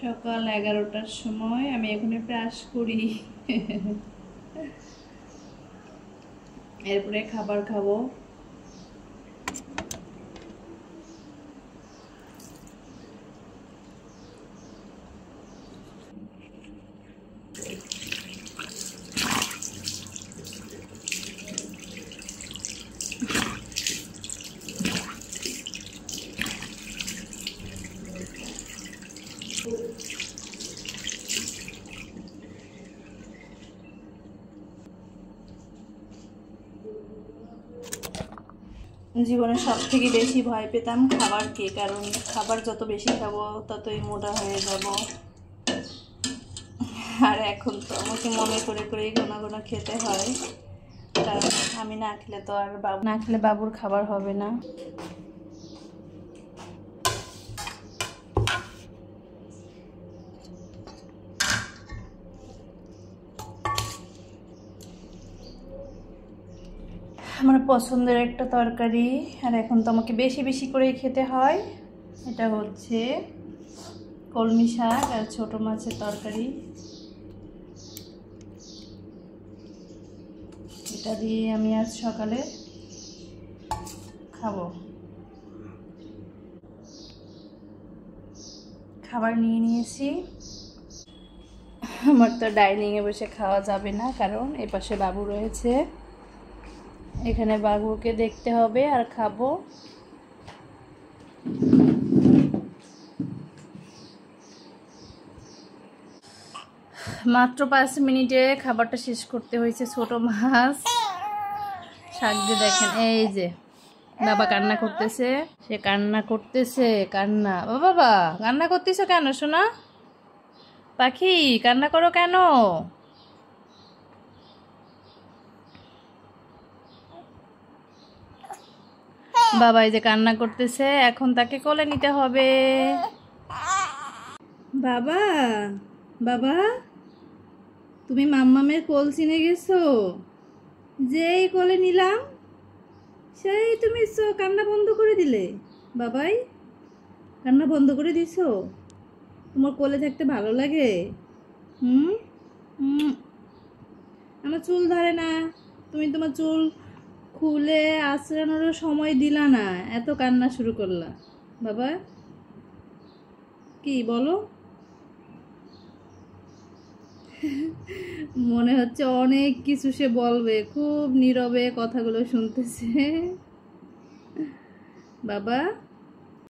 সকাল 11টার সময় আমি এখানে ব্রাশ করি, এরপরে খাবার খাবো। জীবনে সবথেকে বেশি ভয় পেতাম খাবারকে, কারণ খাবার যত বেশি খাবো ততই মোটা হয়ে যাব। আর এখন তো আমাকে মনে করে করেই ঘন ঘন খেতে হয়, কারণ আমি না খেলে তো আর না খেলে বাবুর খাবার হবে না। আমার পছন্দের একটা তরকারি, আর এখন তো আমাকে বেশি বেশি করেই খেতে হয়। এটা হচ্ছে কলমি শাক আর ছোট মাছের তরকারি। এটা দিয়ে আমি আজ সকালে খাবো। খাবার নিয়ে নিয়েছি। আমার তো ডাইনিংয়ে বসে খাওয়া যাবে না, কারণ এপাশে বাবু রয়েছে, এখানে বাবুকে দেখতে হবে আর খাবো। মাত্র 5 মিনিটে খাবারটা শেষ করতে হয়েছে। ছোট মাছ শাক দিয়ে দেখেন, এই যে বাবা কান্না করতেছে, সে কান্না করতেছে। কান্না, ও বাবা কান্না করতেছো কেন সোনা? পাখি কান্না করো কেন? বাবা এই যে কান্না করতেছে, এখন তাকে কোলে নিতে হবে। বাবা, বাবা তুমি মাম্মামের কোল চিনে গেছো? যেই কোলে নিলাম সেই তুমি কান্না বন্ধ করে দিলে। বাবাই কান্না বন্ধ করে দিছো? তোমার কোলে থাকতে ভালো লাগে? হুম হুম। আমার চুল ধরে না, তুমি তোমার চুল খুলে আঁচড়ানোরও সময় দিলা না, এত কান্না শুরু করলা। বাবা কি বলো? মনে হচ্ছে অনেক কিছু সে বলবে, খুব নীরবে কথাগুলো শুনতেছে। বাবা